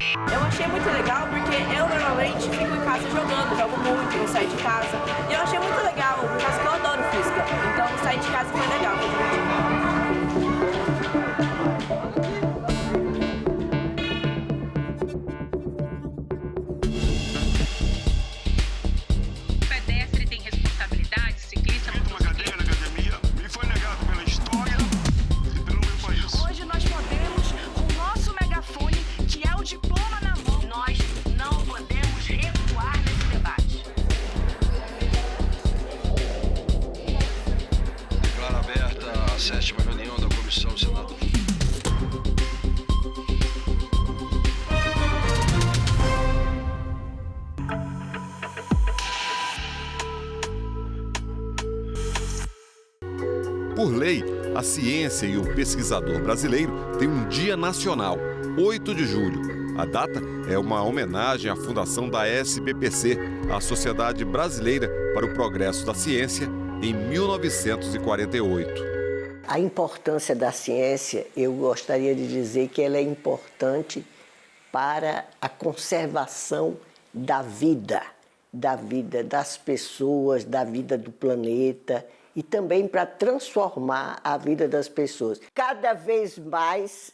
Eu achei muito legal porque eu normalmente fico em casa jogando, jogo muito, não saio de casa. E eu achei muito legal, por causa que eu adoro física. Então sair de casa foi legal, foi divertido. Sétima reunião da Comissão Senado. Por lei, a ciência e o pesquisador brasileiro têm um dia nacional, 8 de julho. A data é uma homenagem à fundação da SBPC, a Sociedade Brasileira para o Progresso da Ciência, em 1948. A importância da ciência, eu gostaria de dizer que ela é importante para a conservação da vida das pessoas, da vida do planeta e também para transformar a vida das pessoas. Cada vez mais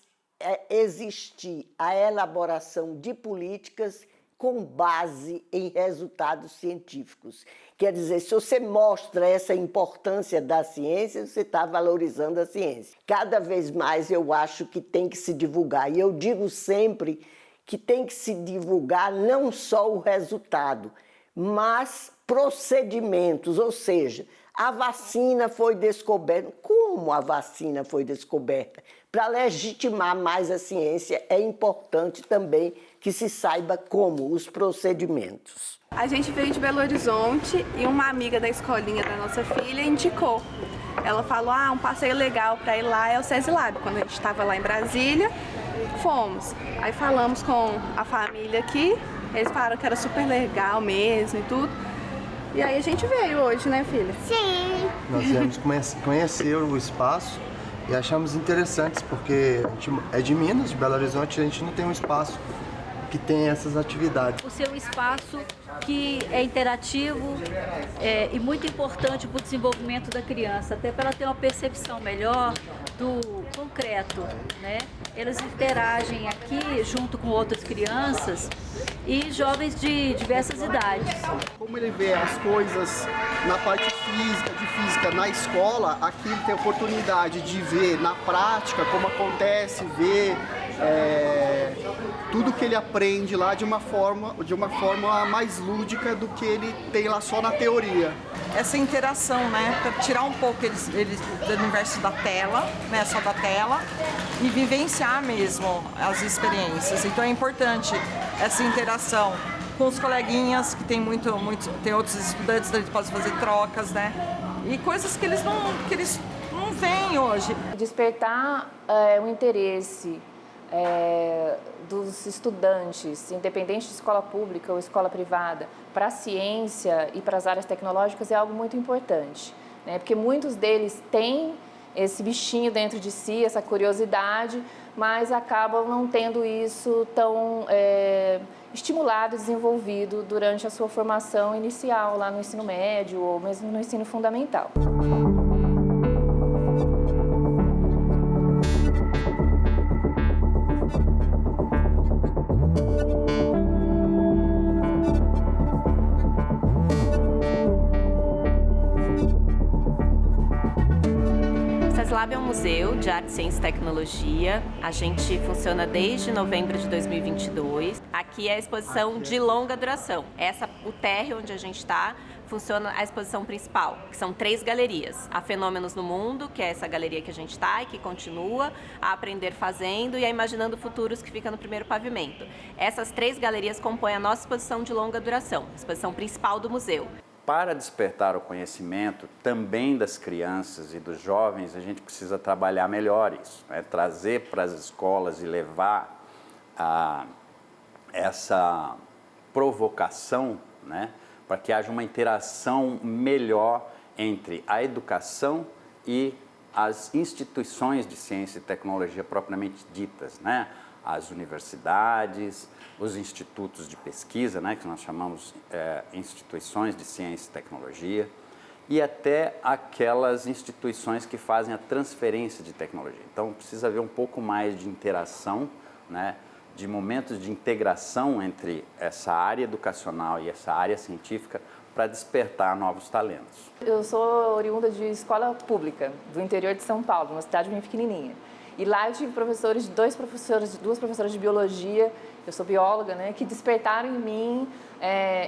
existir a elaboração de políticas com base em resultados científicos. Quer dizer, se você mostra essa importância da ciência, você está valorizando a ciência. Cada vez mais eu acho que tem que se divulgar. E eu digo sempre que tem que se divulgar não só o resultado, mas procedimentos, ou seja, a vacina foi descoberta. Como a vacina foi descoberta? Para legitimar mais a ciência, é importante também que se saiba como, os procedimentos. A gente veio de Belo Horizonte e uma amiga da escolinha da nossa filha indicou. Ela falou, um passeio legal para ir lá é o SESI-Lab. Quando a gente estava lá em Brasília, fomos. Aí falamos com a família aqui, eles falaram que era super legal mesmo e tudo. E aí a gente veio hoje, né, filha? Sim! Nós viemos conhecer o espaço e achamos interessantes, porque a gente é de Minas, de Belo Horizonte, a gente não tem um espaço que tem essas atividades. O seu espaço que é interativo e muito importante para o desenvolvimento da criança, até para ela ter uma percepção melhor do concreto, né? Eles interagem aqui junto com outras crianças e jovens de diversas idades. Como ele vê as coisas na parte física na escola, aqui ele tem a oportunidade de ver na prática como acontece, ver tudo que ele aprende lá de uma forma mais lúdica do que ele tem lá só na teoria. Essa interação, né, para tirar um pouco eles do universo da tela, né, só da tela, e vivenciar mesmo as experiências. Então é importante essa interação com os coleguinhas, que tem tem outros estudantes, então eles podem fazer trocas, né, e coisas que eles não veem hoje. Despertar o interesse dos estudantes, independente de escola pública ou escola privada, para a ciência e para as áreas tecnológicas é algo muito importante, né? Porque muitos deles têm esse bichinho dentro de si, essa curiosidade, mas acabam não tendo isso tão estimulado e desenvolvido durante a sua formação inicial, lá no ensino médio ou mesmo no ensino fundamental. O SESI-Lab é um museu de arte, ciência e tecnologia. A gente funciona desde novembro de 2022. Aqui é a exposição de longa duração. O térreo onde a gente está funciona a exposição principal, que são 3 galerias. A Fenômenos no Mundo, que é essa galeria que a gente está e que continua, a Aprender Fazendo e a Imaginando Futuros, que fica no primeiro pavimento. Essas 3 galerias compõem a nossa exposição de longa duração, a exposição principal do museu. Para despertar o conhecimento também das crianças e dos jovens, a gente precisa trabalhar melhor isso, né? Trazer para as escolas e levar essa provocação, né? Para que haja uma interação melhor entre a educação e as instituições de ciência e tecnologia propriamente ditas, né? as universidades, os institutos de pesquisa, né, que nós chamamos instituições de ciência e tecnologia, e até aquelas instituições que fazem a transferência de tecnologia. Então, precisa haver um pouco mais de interação, né, de momentos de integração entre essa área educacional e essa área científica para despertar novos talentos. Eu sou oriunda de escola pública, do interior de São Paulo, uma cidade bem pequenininha. E lá eu tive duas professoras de biologia, eu sou bióloga, né, que despertaram em mim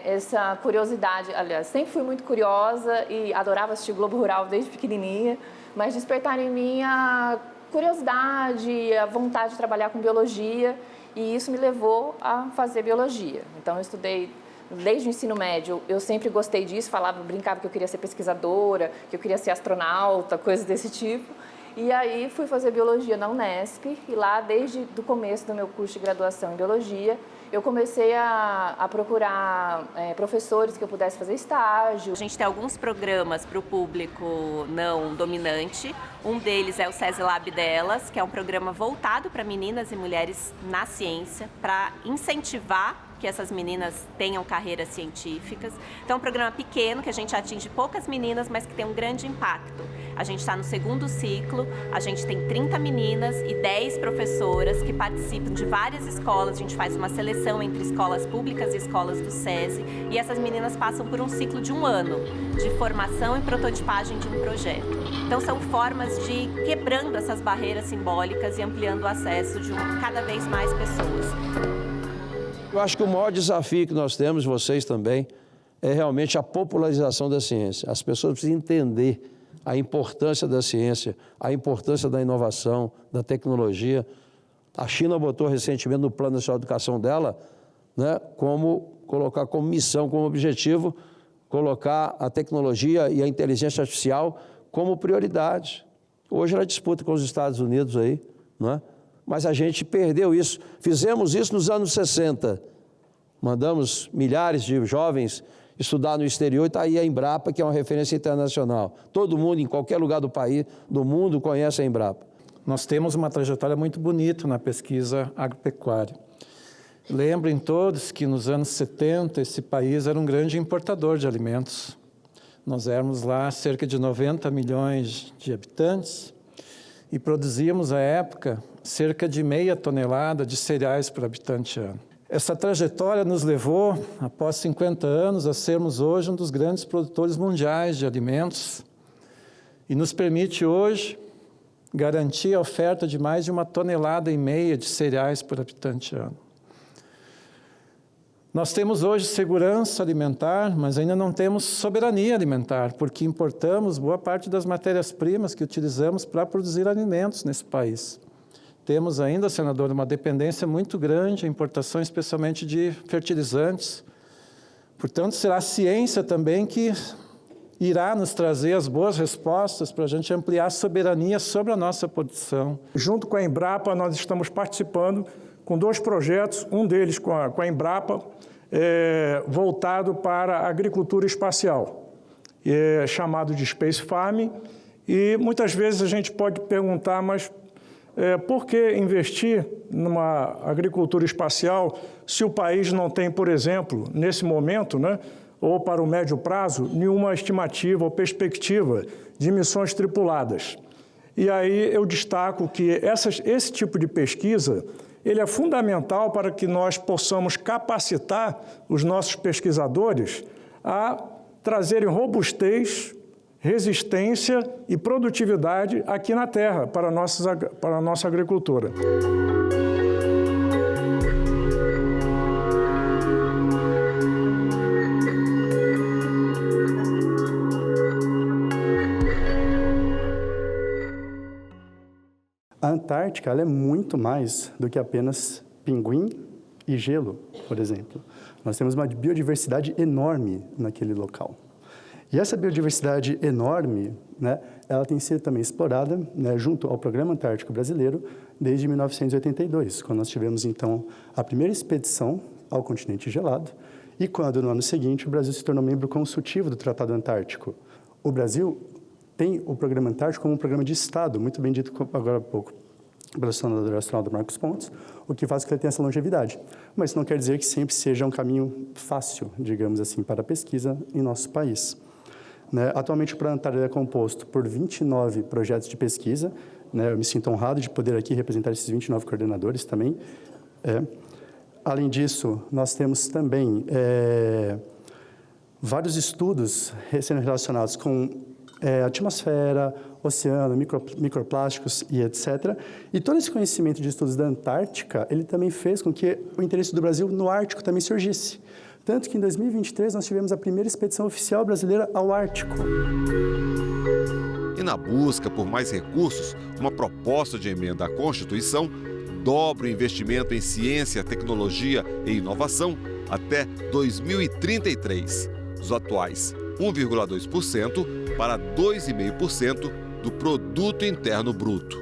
essa curiosidade. Aliás, sempre fui muito curiosa e adorava assistir Globo Rural desde pequenininha, mas despertaram em mim a curiosidade, a vontade de trabalhar com biologia, e isso me levou a fazer biologia. Então, eu estudei desde o ensino médio, eu sempre gostei disso, brincava que eu queria ser pesquisadora, que eu queria ser astronauta, coisas desse tipo. E aí fui fazer biologia na Unesp, e lá, desde o começo do meu curso de graduação em biologia, eu comecei a procurar professores que eu pudesse fazer estágio. A gente tem alguns programas para o público não dominante. Um deles é o SESI Lab Delas, que é um programa voltado para meninas e mulheres na ciência, para incentivar que essas meninas tenham carreiras científicas. Então, é um programa pequeno, que a gente atinge poucas meninas, mas que tem um grande impacto. A gente está no segundo ciclo, a gente tem 30 meninas e 10 professoras que participam de várias escolas. A gente faz uma seleção entre escolas públicas e escolas do SESI, e essas meninas passam por um ciclo de 1 ano de formação e prototipagem de um projeto. Então, são formas de ir quebrando essas barreiras simbólicas e ampliando o acesso de cada vez mais pessoas. Eu acho que o maior desafio que nós temos, vocês também, é realmente a popularização da ciência. As pessoas precisam entender a importância da ciência, a importância da inovação, da tecnologia. A China botou recentemente no Plano Nacional de Educação dela, né, colocar como missão, como objetivo, colocar a tecnologia e a inteligência artificial como prioridade. Hoje ela disputa com os Estados Unidos aí, não é? Mas a gente perdeu isso. Fizemos isso nos anos 60. Mandamos milhares de jovens estudar no exterior, e está aí a Embrapa, que é uma referência internacional. Todo mundo, em qualquer lugar do país, do mundo, conhece a Embrapa. Nós temos uma trajetória muito bonita na pesquisa agropecuária. Lembrem todos que nos anos 70 esse país era um grande importador de alimentos. Nós éramos lá cerca de 90 milhões de habitantes e produzíamos, à época, cerca de meia tonelada de cereais por habitante ano. Essa trajetória nos levou, após 50 anos, a sermos hoje um dos grandes produtores mundiais de alimentos e nos permite hoje garantir a oferta de mais de 1,5 tonelada de cereais por habitante ano. Nós temos hoje segurança alimentar, mas ainda não temos soberania alimentar, porque importamos boa parte das matérias-primas que utilizamos para produzir alimentos nesse país. Temos ainda, senador, uma dependência muito grande, a importação especialmente de fertilizantes. Portanto, será a ciência também que irá nos trazer as boas respostas para a gente ampliar a soberania sobre a nossa produção. Junto com a Embrapa, nós estamos participando com 2 projetos, um deles com a Embrapa, voltado para a agricultura espacial, chamado de Space Farming, e muitas vezes a gente pode perguntar, mas por que investir numa agricultura espacial se o país não tem, por exemplo, nesse momento, né, ou para o médio prazo, nenhuma estimativa ou perspectiva de missões tripuladas? E aí eu destaco que esse tipo de pesquisa ele é fundamental para que nós possamos capacitar os nossos pesquisadores a trazerem robustez, resistência e produtividade aqui na terra para a nossa agricultura. A Antártica ela é muito mais do que apenas pinguim e gelo, por exemplo. Nós temos uma biodiversidade enorme naquele local. E essa biodiversidade enorme, né, ela tem sido também explorada, né, junto ao Programa Antártico Brasileiro desde 1982, quando nós tivemos, então, a primeira expedição ao continente gelado e quando, no ano seguinte, o Brasil se tornou membro consultivo do Tratado Antártico. O Brasil tem o Programa Antártico como um programa de Estado, muito bem dito agora há pouco. pela Sonda Astronauta do Marcos Pontes, o que faz com que ele tenha essa longevidade. Mas isso não quer dizer que sempre seja um caminho fácil, digamos assim, para a pesquisa em nosso país. Né? Atualmente, o Planetário é composto por 29 projetos de pesquisa. Né? Eu me sinto honrado de poder aqui representar esses 29 coordenadores também. Além disso, nós temos também vários estudos sendo relacionados com atmosfera, oceano, microplásticos e etc. E todo esse conhecimento de estudos da Antártica, ele também fez com que o interesse do Brasil no Ártico também surgisse. Tanto que em 2023 nós tivemos a primeira expedição oficial brasileira ao Ártico. E na busca por mais recursos, uma proposta de emenda à Constituição dobra o investimento em ciência, tecnologia e inovação até 2033, dos atuais 1,2% para 2,5% do Produto Interno Bruto.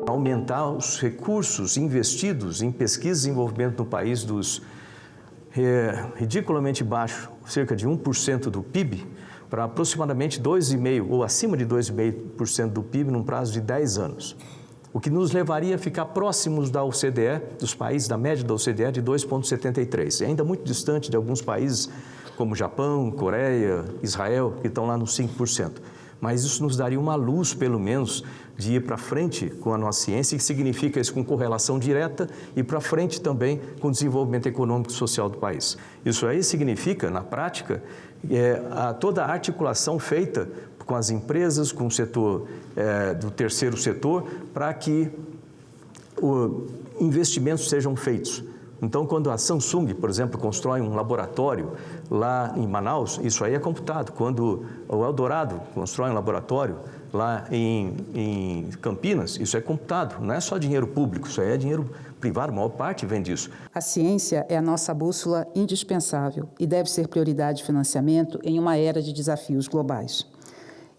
Aumentar os recursos investidos em pesquisa e desenvolvimento no país dos ridiculamente baixo, cerca de 1% do PIB, para aproximadamente 2,5% ou acima de 2,5% do PIB num prazo de 10 anos. O que nos levaria a ficar próximos da OCDE, dos países da média da OCDE, de 2,73%. É ainda muito distante de alguns países como Japão, Coreia, Israel, que estão lá nos 5%. Mas isso nos daria uma luz, pelo menos, de ir para frente com a nossa ciência, que significa isso com correlação direta e para frente também com o desenvolvimento econômico e social do país. Isso aí significa, na prática, toda a articulação feita com as empresas, com o setor do terceiro setor, para que investimentos sejam feitos. Então, quando a Samsung, por exemplo, constrói um laboratório lá em Manaus, isso aí é computado. Quando o Eldorado constrói um laboratório lá em Campinas, isso é computado. Não é só dinheiro público, isso aí é dinheiro privado, a maior parte vem disso. A ciência é a nossa bússola indispensável e deve ser prioridade de financiamento em uma era de desafios globais.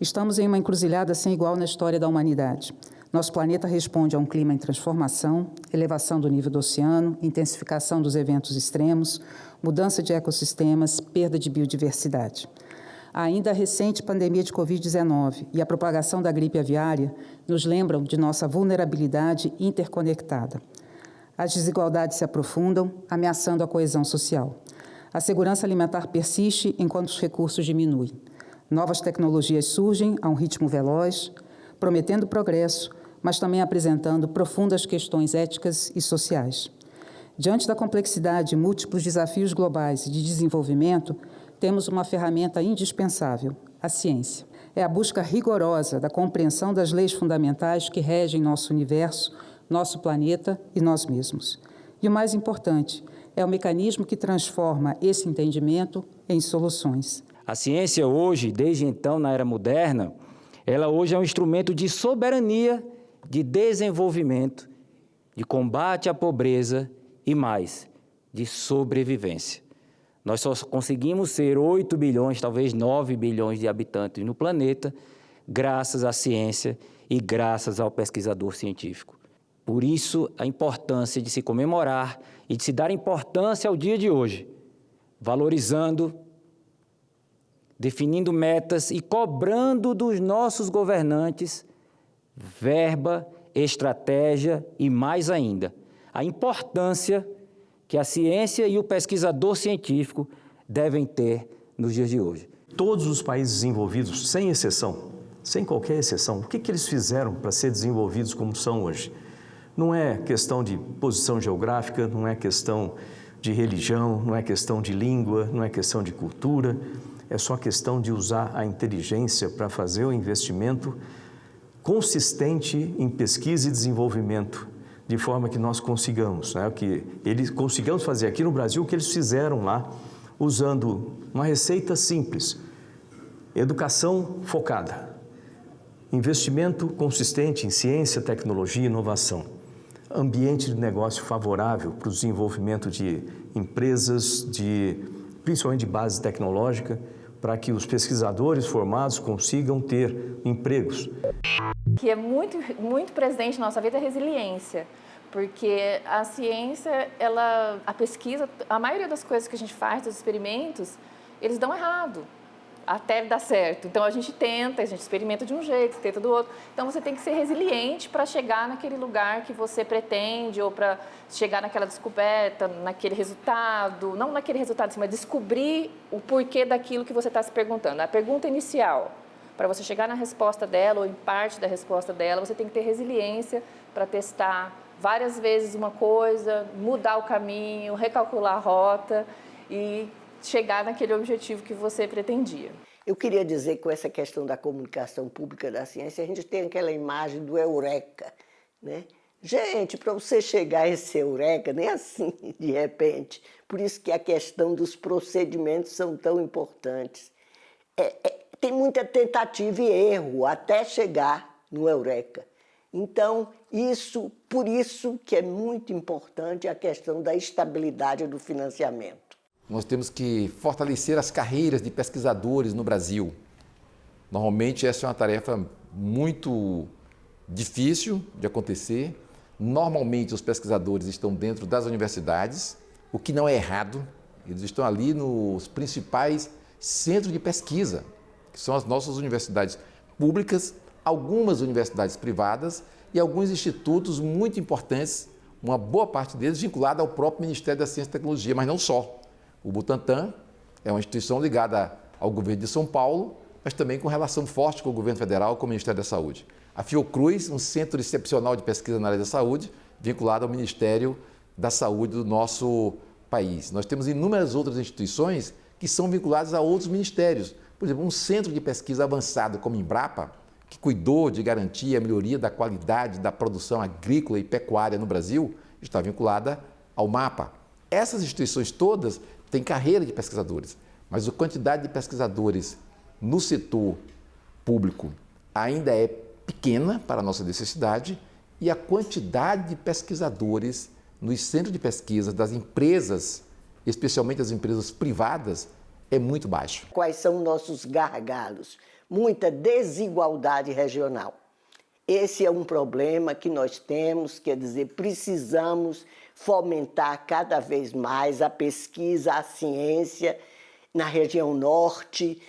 Estamos em uma encruzilhada sem igual na história da humanidade. Nosso planeta responde a um clima em transformação, elevação do nível do oceano, intensificação dos eventos extremos, mudança de ecossistemas, perda de biodiversidade. Ainda a recente pandemia de Covid-19 e a propagação da gripe aviária nos lembram de nossa vulnerabilidade interconectada. As desigualdades se aprofundam, ameaçando a coesão social. A segurança alimentar persiste enquanto os recursos diminuem. Novas tecnologias surgem a um ritmo veloz, prometendo progresso, mas também apresentando profundas questões éticas e sociais. Diante da complexidade e múltiplos desafios globais de desenvolvimento, temos uma ferramenta indispensável, a ciência. É a busca rigorosa da compreensão das leis fundamentais que regem nosso universo, nosso planeta e nós mesmos. E o mais importante, é o mecanismo que transforma esse entendimento em soluções. A ciência hoje, desde então, na era moderna, ela hoje é um instrumento de soberania, de desenvolvimento, de combate à pobreza e mais, de sobrevivência. Nós só conseguimos ser 8 bilhões, talvez 9 bilhões de habitantes no planeta, graças à ciência e graças ao pesquisador científico. Por isso, a importância de se comemorar e de se dar importância ao dia de hoje, valorizando, definindo metas e cobrando dos nossos governantes verba, estratégia e, mais ainda, a importância que a ciência e o pesquisador científico devem ter nos dias de hoje. Todos os países desenvolvidos, sem exceção, sem qualquer exceção, o que eles fizeram para ser desenvolvidos como são hoje? Não é questão de posição geográfica, não é questão de religião, não é questão de língua, não é questão de cultura, é só questão de usar a inteligência para fazer o investimento consistente em pesquisa e desenvolvimento, de forma que nós consigamos, consigamos fazer aqui no Brasil o que eles fizeram lá, usando uma receita simples, educação focada, investimento consistente em ciência, tecnologia e inovação, ambiente de negócio favorável para o desenvolvimento de empresas, principalmente de base tecnológica, para que os pesquisadores formados consigam ter empregos. Que é muito presente na nossa vida é a resiliência, porque a ciência, a pesquisa, a maioria das coisas que a gente faz, dos experimentos, eles dão errado. até dar certo. Então a gente experimenta de um jeito, tenta do outro. Então você tem que ser resiliente para chegar naquele lugar que você pretende ou para chegar naquela descoberta, naquele resultado, não naquele resultado, mas descobrir o porquê daquilo que você está se perguntando. A pergunta inicial, para você chegar na resposta dela ou em parte da resposta dela, você tem que ter resiliência para testar várias vezes uma coisa, mudar o caminho, recalcular a rota e chegar naquele objetivo que você pretendia. Eu queria dizer que com essa questão da comunicação pública da ciência, a gente tem aquela imagem do eureka, né? Gente, para você chegar a esse eureka, nem assim, de repente. Por isso que a questão dos procedimentos são tão importantes. Tem muita tentativa e erro até chegar no eureka. Então, por isso que é muito importante a questão da estabilidade do financiamento. Nós temos que fortalecer as carreiras de pesquisadores no Brasil. Normalmente essa é uma tarefa muito difícil de acontecer. Normalmente os pesquisadores estão dentro das universidades, o que não é errado. Eles estão ali nos principais centros de pesquisa, que são as nossas universidades públicas, algumas universidades privadas e alguns institutos muito importantes, uma boa parte deles vinculada ao próprio Ministério da Ciência e Tecnologia, mas não só. O Butantan é uma instituição ligada ao governo de São Paulo, mas também com relação forte com o governo federal, com o Ministério da Saúde. A Fiocruz, um centro excepcional de pesquisa na área da saúde, vinculado ao Ministério da Saúde do nosso país. Nós temos inúmeras outras instituições que são vinculadas a outros ministérios. Por exemplo, um centro de pesquisa avançado como Embrapa, que cuidou de garantir a melhoria da qualidade da produção agrícola e pecuária no Brasil, está vinculada ao MAPA. Essas instituições todas têm carreira de pesquisadores, mas a quantidade de pesquisadores no setor público ainda é pequena para a nossa necessidade e a quantidade de pesquisadores nos centros de pesquisa das empresas, especialmente as empresas privadas, é muito baixa. Quais são nossos gargalos? Muita desigualdade regional. Esse é um problema que nós temos, quer dizer, precisamos fomentar cada vez mais a pesquisa, a ciência na região norte,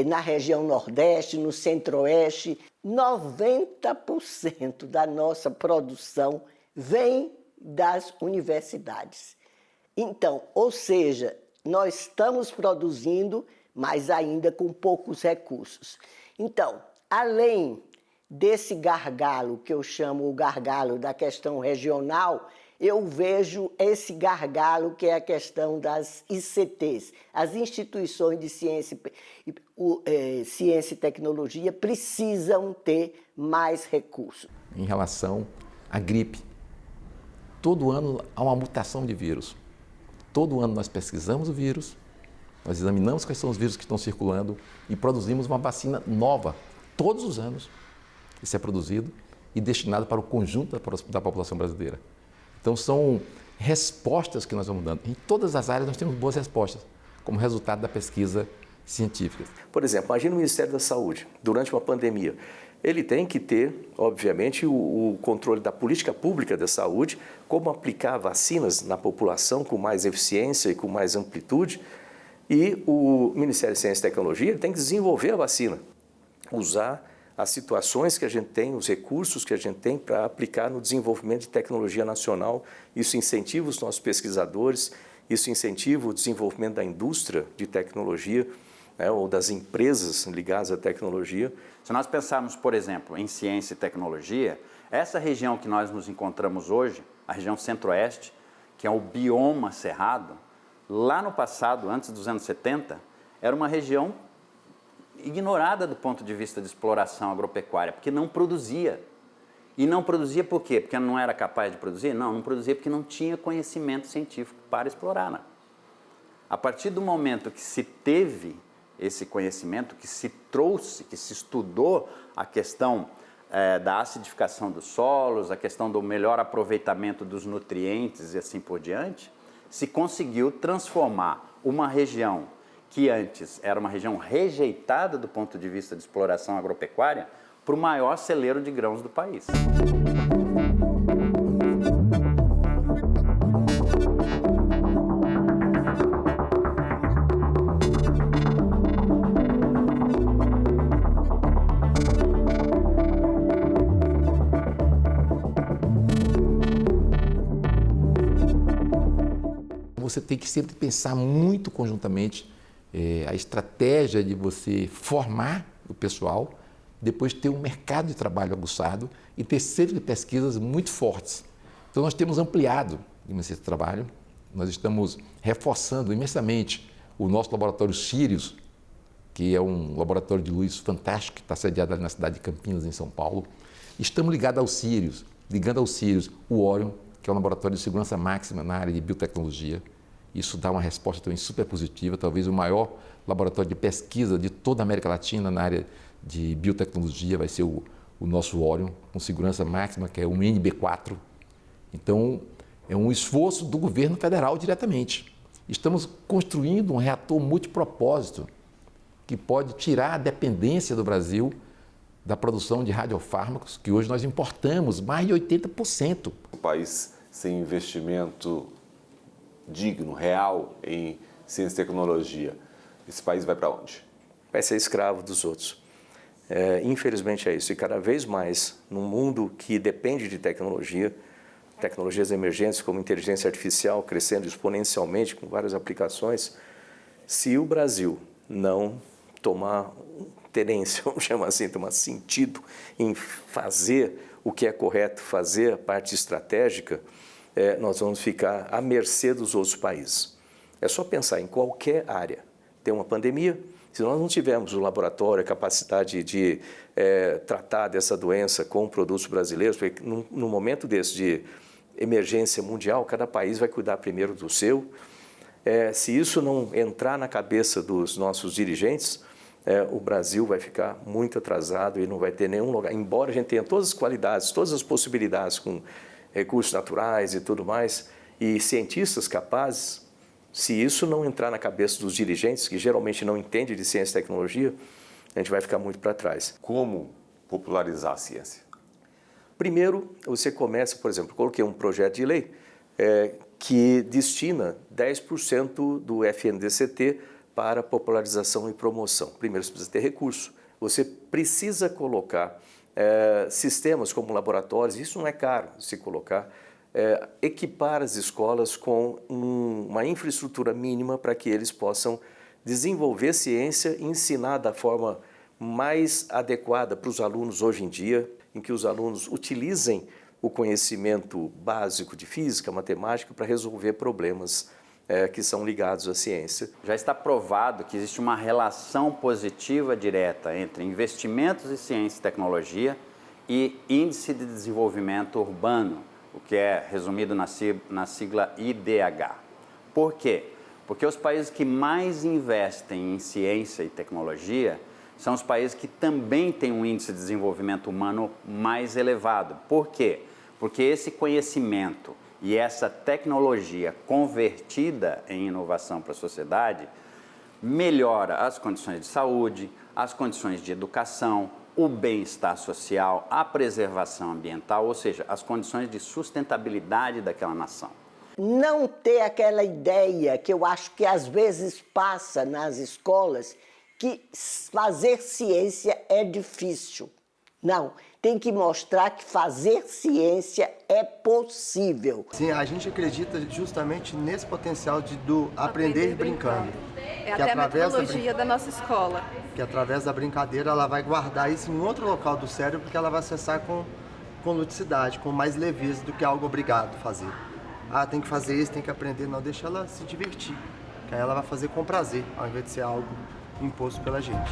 na região nordeste, no centro-oeste. 90% da nossa produção vem das universidades. Então, ou seja, nós estamos produzindo, mas ainda com poucos recursos. Então, além desse gargalo, que eu chamo o gargalo da questão regional, eu vejo esse gargalo que é a questão das ICTs. As instituições de ciência e tecnologia precisam ter mais recursos. Em relação à gripe, todo ano há uma mutação de vírus. Todo ano nós pesquisamos o vírus, nós examinamos quais são os vírus que estão circulando e produzimos uma vacina nova. Todos os anos isso é produzido e destinado para o conjunto da população brasileira. Então são respostas que nós vamos dando. Em todas as áreas nós temos boas respostas, como resultado da pesquisa científica. Por exemplo, imagina o Ministério da Saúde, durante uma pandemia. Ele tem que ter, obviamente, o controle da política pública da saúde, como aplicar vacinas na população com mais eficiência e com mais amplitude. E o Ministério da Ciência e Tecnologia tem que desenvolver a vacina, usar as situações que a gente tem, os recursos que a gente tem para aplicar no desenvolvimento de tecnologia nacional. Isso incentiva os nossos pesquisadores, isso incentiva o desenvolvimento da indústria de tecnologia, né, ou das empresas ligadas à tecnologia. Se nós pensarmos, por exemplo, em ciência e tecnologia, essa região que nós nos encontramos hoje, a região centro-oeste, que é o bioma cerrado, lá no passado, antes dos anos 70, era uma região ignorada do ponto de vista de exploração agropecuária, porque não produzia. E não produzia por quê? Porque não era capaz de produzir? Não produzia porque não tinha conhecimento científico para explorar. Né? A partir do momento que se teve esse conhecimento, que se trouxe, que se estudou a questão da acidificação dos solos, a questão do melhor aproveitamento dos nutrientes e assim por diante, se conseguiu transformar uma região que antes era uma região rejeitada do ponto de vista de exploração agropecuária, para o maior celeiro de grãos do país. você tem que sempre pensar muito conjuntamente a estratégia de você formar o pessoal, depois ter um mercado de trabalho aguçado e ter centros de pesquisas muito fortes. Então, nós temos ampliado esse trabalho, nós estamos reforçando imensamente o nosso laboratório Sirius, que é um laboratório de luz fantástico, que está sediado ali na cidade de Campinas, em São Paulo. Estamos ligando ao Sirius o Orion, que é um laboratório de segurança máxima na área de biotecnologia. Isso dá uma resposta também super positiva, talvez o maior laboratório de pesquisa de toda a América Latina na área de biotecnologia vai ser o nosso Orion, com segurança máxima, que é um NB4. Então, é um esforço do governo federal diretamente. Estamos construindo um reator multipropósito que pode tirar a dependência do Brasil da produção de radiofármacos, que hoje nós importamos mais de 80%. Um país sem investimento digno, real em ciência e tecnologia, esse país vai para onde? Vai ser escravo dos outros. Infelizmente é isso. E cada vez mais, num mundo que depende de tecnologia, tecnologias emergentes como inteligência artificial crescendo exponencialmente com várias aplicações, se o Brasil não tomar tenência, vamos chamar assim, tomar sentido em fazer o que é correto, fazer a parte estratégica, nós vamos ficar à mercê dos outros países. É só pensar em qualquer área. Tem uma pandemia, se nós não tivermos o laboratório, a capacidade de tratar dessa doença com produtos brasileiros, porque num momento desse de emergência mundial, cada país vai cuidar primeiro do seu. Se isso não entrar na cabeça dos nossos dirigentes, o Brasil vai ficar muito atrasado e não vai ter nenhum lugar. Embora a gente tenha todas as qualidades, todas as possibilidades com recursos naturais e tudo mais, e cientistas capazes, se isso não entrar na cabeça dos dirigentes, que geralmente não entendem de ciência e tecnologia, a gente vai ficar muito para trás. Como popularizar a ciência? Primeiro, você começa, por exemplo, coloquei um projeto de lei que destina 10% do FNDCT para popularização e promoção. Primeiro, você precisa ter recurso. Você precisa colocar sistemas como laboratórios, isso não é caro se colocar, equipar as escolas com uma infraestrutura mínima para que eles possam desenvolver ciência e ensinar da forma mais adequada para os alunos hoje em dia, em que os alunos utilizem o conhecimento básico de física, matemática, para resolver problemas que são ligados à ciência. Já está provado que existe uma relação positiva direta entre investimentos em ciência e tecnologia e índice de desenvolvimento urbano, o que é resumido na sigla IDH. Por quê? Porque os países que mais investem em ciência e tecnologia são os países que também têm um índice de desenvolvimento humano mais elevado. Por quê? Porque esse conhecimento e essa tecnologia convertida em inovação para a sociedade melhora as condições de saúde, as condições de educação, o bem-estar social, a preservação ambiental, ou seja, as condições de sustentabilidade daquela nação. Não ter aquela ideia que eu acho que às vezes passa nas escolas, que fazer ciência é difícil. Não, tem que mostrar que fazer ciência é possível. Sim, a gente acredita justamente nesse potencial do aprender brincando. É até a metodologia da nossa escola. Que através da brincadeira ela vai guardar isso em outro local do cérebro, porque ela vai acessar com ludicidade, com mais leveza do que algo obrigado a fazer. Ah, tem que fazer isso, tem que aprender. Não, deixa ela se divertir, que aí ela vai fazer com prazer, ao invés de ser algo imposto pela gente.